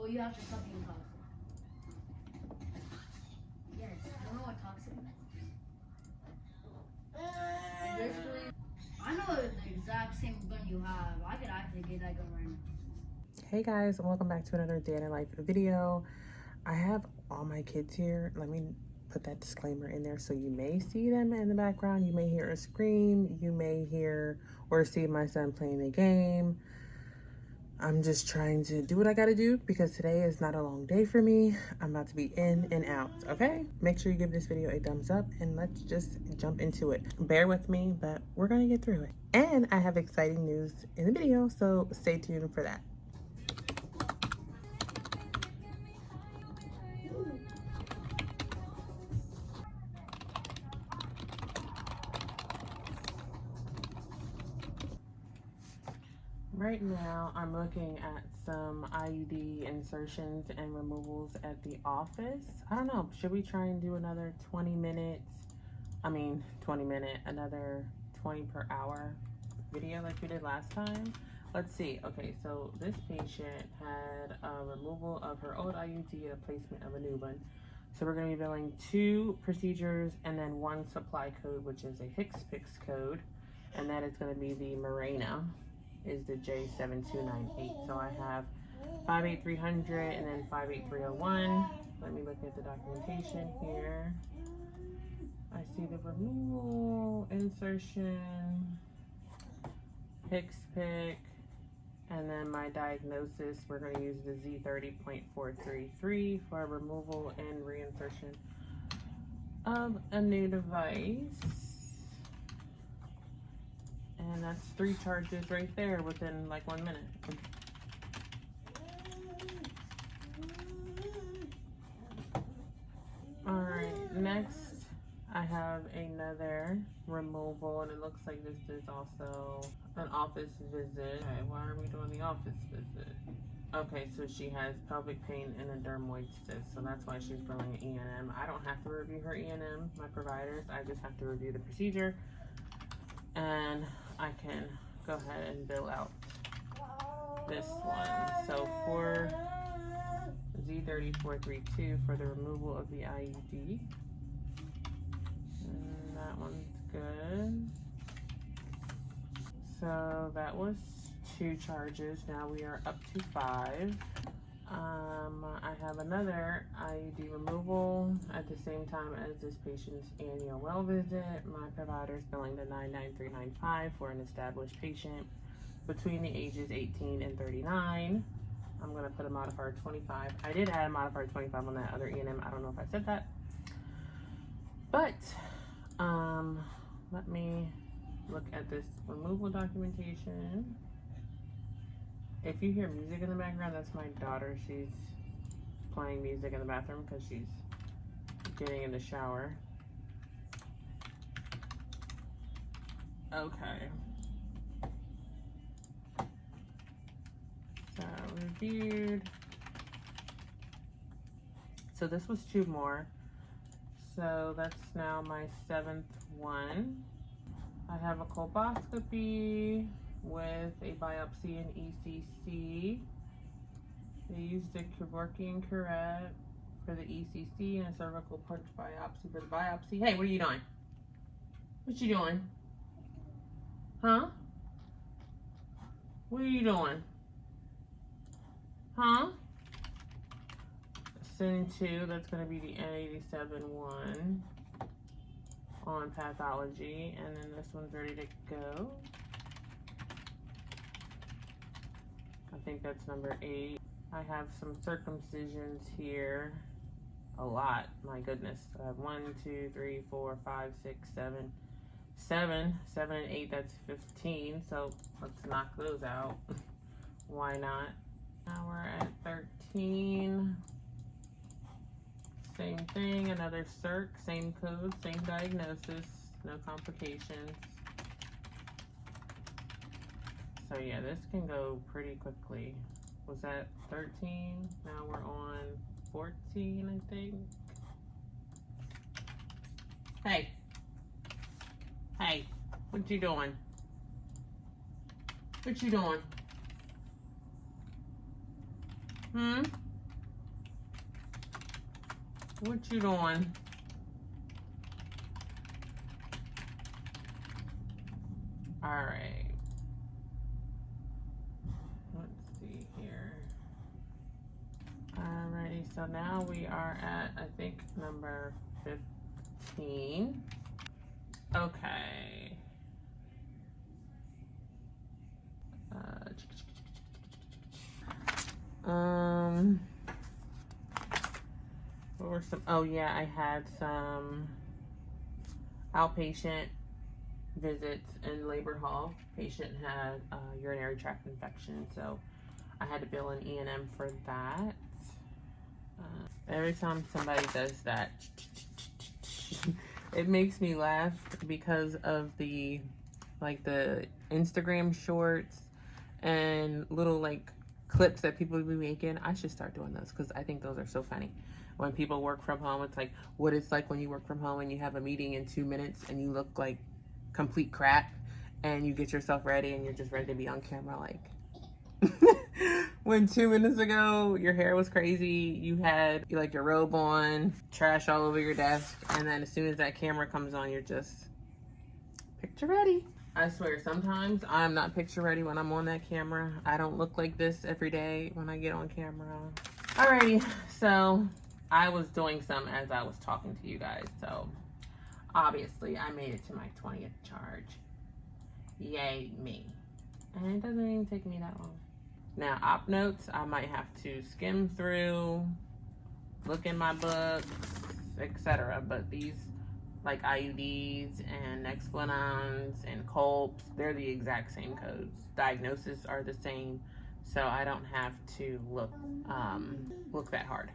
Well, you have to stop being toxic. Yes, you know what toxic is? Basically, I know the exact same gun you have. I could actually get that gun right now. Hey guys, welcome back to another day in the life video. I have all my kids here. Let me put that disclaimer in there. So you may see them in the background. You may hear a scream. You may hear or see my son playing a game. I'm just trying to do what I gotta do because today is not a long day for me. I'm about to be in and out, okay? Make sure you give this video a thumbs up and let's just jump into it. Bear with me, but we're gonna get through it. And I have exciting news in the video, so stay tuned for that. Right now, I'm looking at some IUD insertions and removals at the office. I don't know, should we try and do another 20 minute, another 20 per hour video like we did last time? Let's see. Okay, so this patient had a removal of her old IUD and a placement of a new one. So we're gonna be billing 2 procedures and then 1 supply code, which is a HCPCS code, and that is gonna be the Mirena. Is the J7298. So I have 58300 and then 58301. Let me look at the documentation here. I see the removal, insertion, HCPCS, and then my diagnosis. We're going to use the Z30.433 for removal and reinsertion of a new device. And that's 3 charges right there within like 1 minute. All right, next I have another removal, and it looks like this is also an office visit. Okay, why are we doing the office visit? Okay, so she has pelvic pain and a dermoid cyst, so that's why she's billing E&M. I don't have to review her E&M, my providers. I just have to review the procedure, and I can go ahead and bill out this one. So for Z3432 for the removal of the IUD, and that one's good. So that was 2 charges. Now we are up to 5. I have another IUD removal at the same time as this patient's annual well visit. My provider is billing the 99395 for an established patient between the ages 18 and 39. I'm going to put a modifier 25. I did add a modifier 25 on that other E&M. I don't know if I said that. But let me look at this removal documentation. If you hear music in the background, that's my daughter. She's playing music in the bathroom because she's getting in the shower. Okay. So reviewed. So this was 2 more. So that's now my 7th one. I have a colposcopy with a biopsy and ECC. They used a Kevorkian curette for the ECC and a cervical punch biopsy for the biopsy. Hey, what are you doing? What you doing? Huh? What are you doing? Huh? Sin 2, that's going to be the N87 one on pathology, and then this one's ready to go. I think that's number 8. I have some circumcisions here. A lot, my goodness. I have 1, 2, 3, 4, 5, 6, 7. 7 and 8, that's 15. So let's knock those out. Why not? Now we're at 13. Same thing, another circ, same code, same diagnosis, no complications. So yeah, this can go pretty quickly. Was that 13? Now we're on 14, I think. Hey. Hey, what you doing? What you doing? What you doing? All right. Let's see here. Alrighty, so now we are at, I think, number 15. Okay. What were some, oh yeah, I had some outpatient visits in labor hall. Patient had urinary tract infection, so I had to bill an E&M for that. Every time somebody does that, it makes me laugh because of the Instagram shorts and little like clips that people be making. I should start doing those because I think those are so funny. When people work from home, it's like what it's like when you work from home and you have a meeting in 2 minutes and you look like complete crap and you get yourself ready and you're just ready to be on camera like when 2 minutes ago your hair was crazy, you had like your robe on, trash all over your desk, and then as soon as that camera comes on, you're just picture ready. I swear, sometimes I'm not picture ready when I'm on that camera. I don't look like this every day when I get on camera. Alrighty, so I was doing some as I was talking to you guys, so obviously I made it to my 20th charge. Yay me. And it doesn't even take me that long. Now, op notes, I might have to skim through, look in my books, etc. But these, like IUDs and Nexplanons and Colps, they're the exact same codes. Diagnoses are the same, so I don't have to look that hard.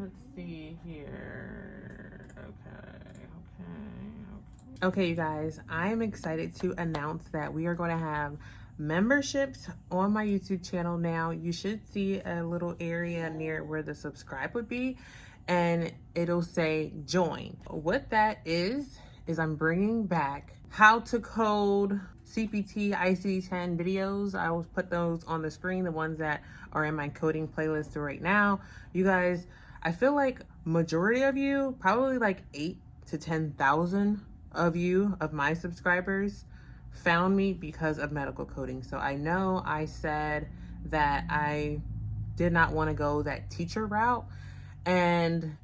Let's see here. Okay, you guys, I'm excited to announce that we are going to have memberships on my YouTube channel now. You should see a little area near where the subscribe would be, and it'll say join. What that is I'm bringing back how to code CPT ICD-10 videos. I will put those on the screen, the ones that are in my coding playlist right now. You guys, I feel like majority of you, probably like 8 to 10,000 of you, of my subscribers, found me because of medical coding. So I know I said that I did not want to go that teacher route, and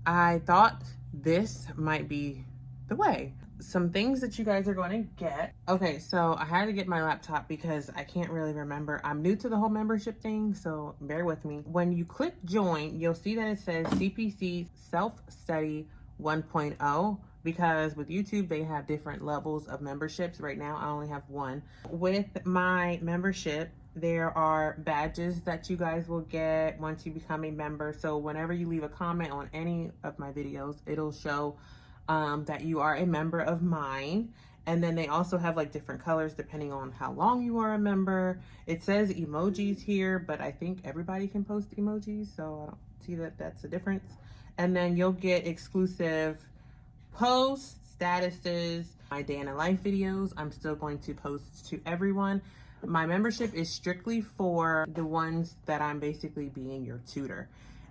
I thought this might be the way. Some things that you guys are going to get. Okay, so I had to get my laptop because I can't really remember. I'm new to the whole membership thing, so bear with me. When you click join, you'll see that it says CPC Self-Study 1.0, because with YouTube, they have different levels of memberships. Right now, I only have one. With my membership, there are badges that you guys will get once you become a member. So whenever you leave a comment on any of my videos, it'll show that you are a member of mine. And then they also have like different colors depending on how long you are a member. It says emojis here, but I think everybody can post emojis, so I don't see that that's a difference. And then you'll get exclusive posts, statuses, my day in a life videos. I'm still going to post to everyone. My membership is strictly for the ones that I'm basically being your tutor.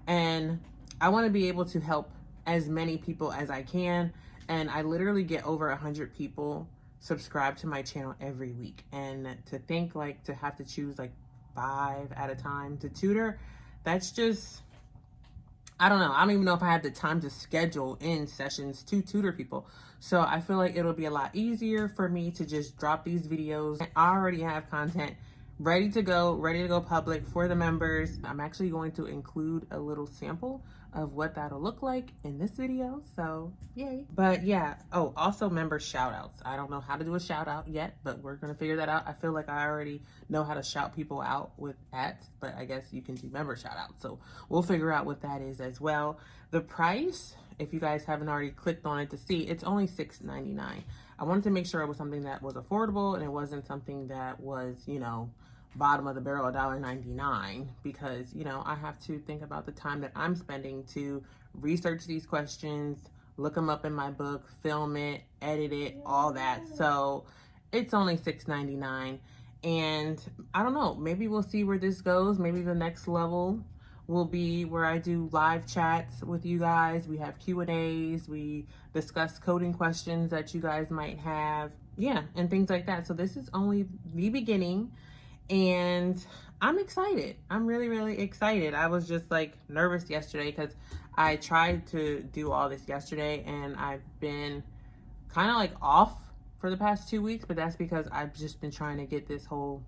And I want to be able to help as many people as I can. And I literally get over 100 people subscribe to my channel every week. And to think like to have to choose like 5 at a time to tutor, that's just, I don't know. I don't even know if I have the time to schedule in sessions to tutor people. So I feel like it'll be a lot easier for me to just drop these videos. I already have content ready to go public for the members. I'm actually going to include a little sample of what that'll look like in this video, so yay. But yeah, oh, also member shout outs. I don't know how to do a shout out yet, but we're gonna figure that out. I feel like I already know how to shout people out with ads, but I guess you can do member shout outs, so we'll figure out what that is as well. The price, if you guys haven't already clicked on it to see, it's only $6.99. I wanted to make sure it was something that was affordable and it wasn't something that was, you know, bottom of the barrel, $1.99, because, you know, I have to think about the time that I'm spending to research these questions, look them up in my book, film it, edit it, all that. So it's only $6.99. And I don't know, maybe we'll see where this goes. Maybe the next level will be where I do live chats with you guys. We have Q&As. We discuss coding questions that you guys might have. Yeah, and things like that. So this is only the beginning, and I'm excited. I'm really, really excited. I was just like nervous yesterday because I tried to do all this yesterday, and I've been kind of like off for the past 2 weeks, but that's because I've just been trying to get this whole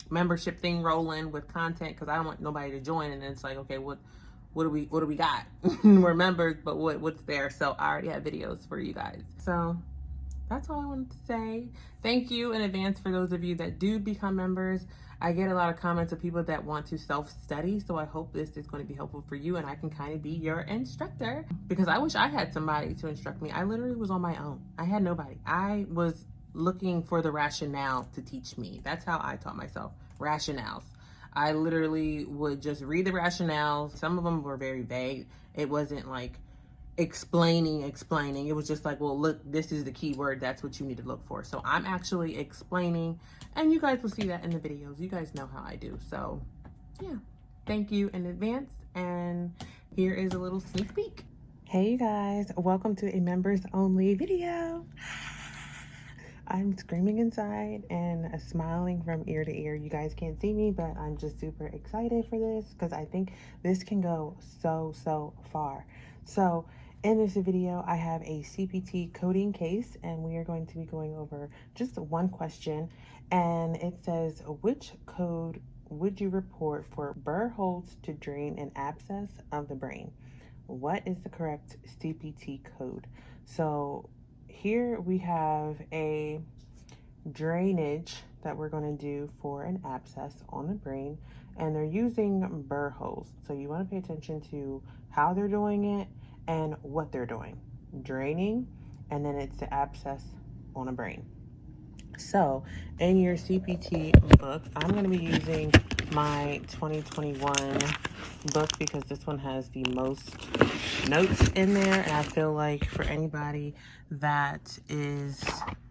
membership thing rolling with content, because I don't want nobody to join and it's like, okay, what do we got? We're members, but what's there? So I already have videos for you guys. So that's all I wanted to say. Thank you in advance for those of you that do become members. I get a lot of comments of people that want to self-study, so I hope this is going to be helpful for you and I can kind of be your instructor, because I wish I had somebody to instruct me. I literally was on my own. I had nobody. I was looking for the rationale to teach me. That's how I taught myself, rationales. I literally would just read the rationales. Some of them were very vague. It wasn't like explaining. It was just like, well, look, this is the key word. That's what you need to look for. So I'm actually explaining, and you guys will see that in the videos. You guys know how I do. So yeah, thank you in advance. And here is a little sneak peek. Hey you guys, welcome to a members only video. I'm screaming inside and smiling from ear to ear. You guys can't see me, but I'm just super excited for this because I think this can go so far. So in this video, I have a CPT coding case, and we are going to be going over just one question. And it says, which code would you report for burr holes to drain an abscess of the brain? What is the correct CPT code? So here we have a drainage that we're going to do for an abscess on the brain, and they're using burr holes. So you want to pay attention to how they're doing it and what they're doing. Draining, and then it's the abscess on a brain. So in your CPT book, I'm going to be using my 2021 book because this one has the most notes in there, and I feel like for anybody that is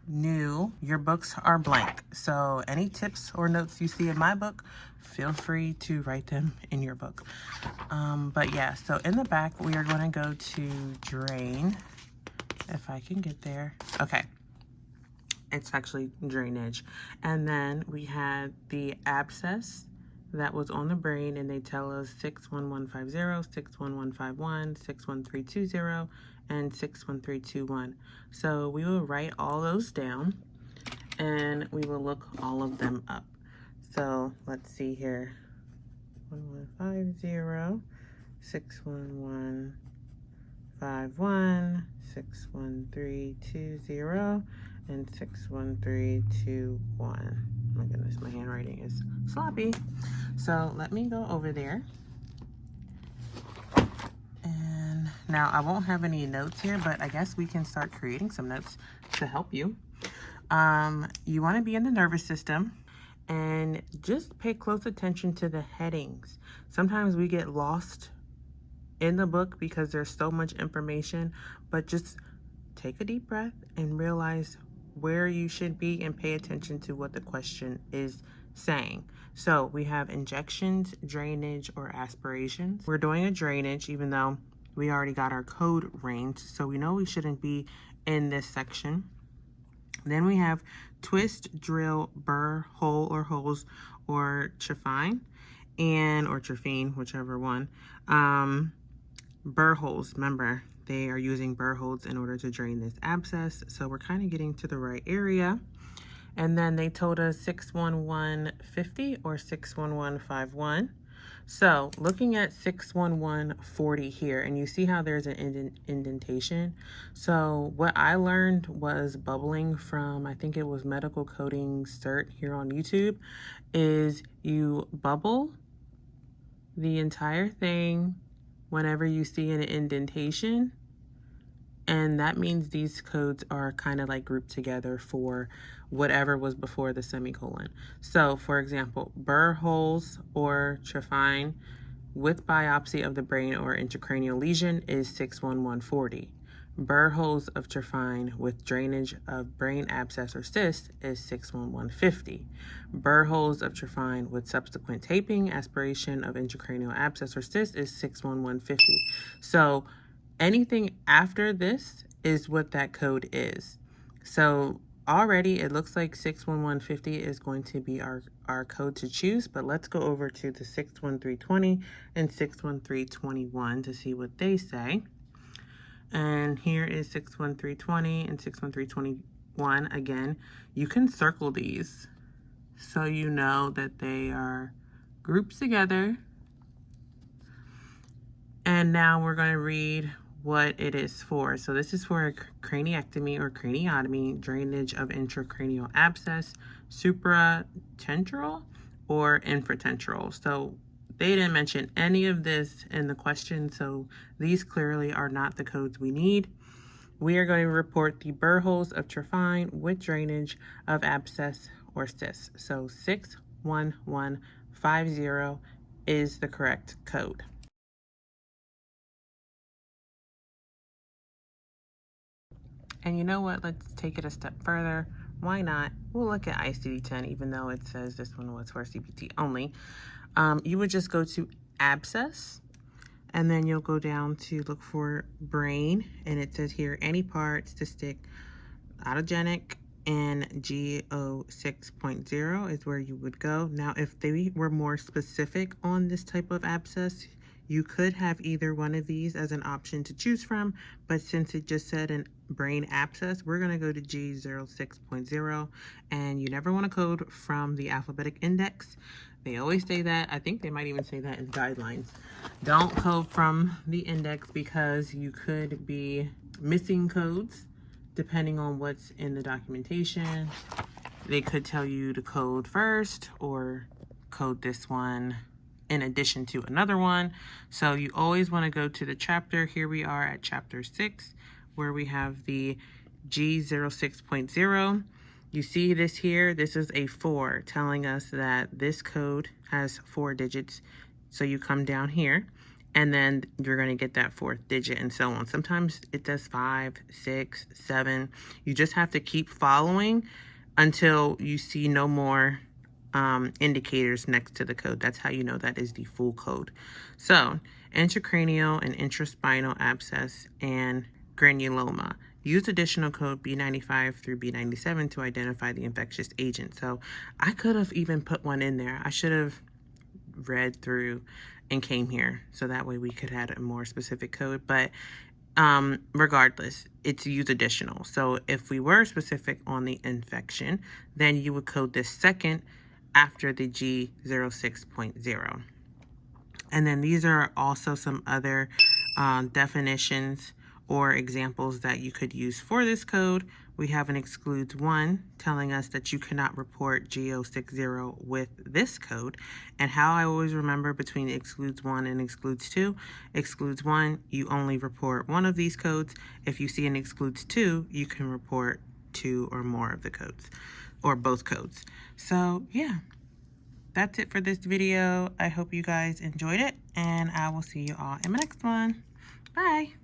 new, your books are blank. So any tips or notes you see in my book, feel free to write them in your book. But yeah, so in the back, we are going to go to drain, if I can get there. Okay. It's actually drainage. And then we had the abscess that was on the brain, and they tell us 61150, 61151, 61320, and 61321. So we will write all those down and we will look all of them up. So let's see here. 1150, 61151, 61320, and 61321. My goodness, my handwriting is sloppy. So let me go over there. And now I won't have any notes here, but I guess we can start creating some notes to help you. You want to be in the nervous system, and just pay close attention to the headings. Sometimes we get lost in the book because there's so much information, but just take a deep breath and realize where you should be and pay attention to what the question is saying. So we have injections, drainage, or aspirations. We're doing a drainage even though we already got our code range, so we know we shouldn't be in this section. Then we have twist, drill, burr, hole or holes, or trephine, or trephine, whichever one. Burr holes, remember, they are using burr holes in order to drain this abscess. So we're kind of getting to the right area. And then they told us 61150 or 61151. So looking at 61140 here, and you see how there's an indentation. So what I learned was bubbling from, I think it was Medical Coding Cert here on YouTube, is you bubble the entire thing whenever you see an indentation, and that means these codes are kind of like grouped together for whatever was before the semicolon. So for example, burr holes or trephine with biopsy of the brain or intracranial lesion is 61140. Burr holes of Trefine with drainage of brain abscess or cyst is 61150. Burr holes of Trefine with subsequent taping, aspiration of intracranial abscess or cyst is 61150. So anything after this is what that code is. So already it looks like 61150 is going to be our code to choose, but let's go over to the 61320 and 61321 to see what they say. And here is 61320 and 61321. Again, you can circle these so you know that they are grouped together. And now we're going to read what it is for. So this is for a craniectomy or craniotomy, drainage of intracranial abscess, supratentorial or infratentorial. So they didn't mention any of this in the question, so these clearly are not the codes we need. We are going to report the burr holes of Trefine with drainage of abscess or cyst. So 61150 is the correct code. And you know what? Let's take it a step further. Why not? We'll look at ICD-10, even though it says this one was for CPT only. You would just go to abscess, and then you'll go down to look for brain, and it says here any part, cystic, autogenic, and G06.0 is where you would go. Now, if they were more specific on this type of abscess, you could have either one of these as an option to choose from, but since it just said an brain abscess, we're going to go to G06.0, and you never want to code from the alphabetic index. They always say that. I think they might even say that in guidelines. Don't code from the index because you could be missing codes depending on what's in the documentation. They could tell you to code first or code this one in addition to another one. So you always want to go to the chapter. Here we are at chapter 6, where we have the G06.0. You see this here, this is a 4 telling us that this code has 4 digits. So you come down here and then you're going to get that 4th digit and so on. Sometimes it does 5, 6, 7. You just have to keep following until you see no more indicators next to the code. That's how you know that is the full code. So intracranial and intraspinal abscess and granuloma. Use additional code B95 through B97 to identify the infectious agent. So I could have even put one in there. I should have read through and came here so that way we could add a more specific code. But regardless, it's use additional. So if we were specific on the infection, then you would code this second after the G06.0. And then these are also some other definitions or examples that you could use for this code. We have an excludes 1 telling us that you cannot report G060 with this code. And how I always remember between excludes 1 and excludes 2, excludes 1, you only report one of these codes. If you see an excludes 2, you can report 2 or more of the codes or both codes. So yeah, that's it for this video. I hope you guys enjoyed it, and I will see you all in my next one. Bye.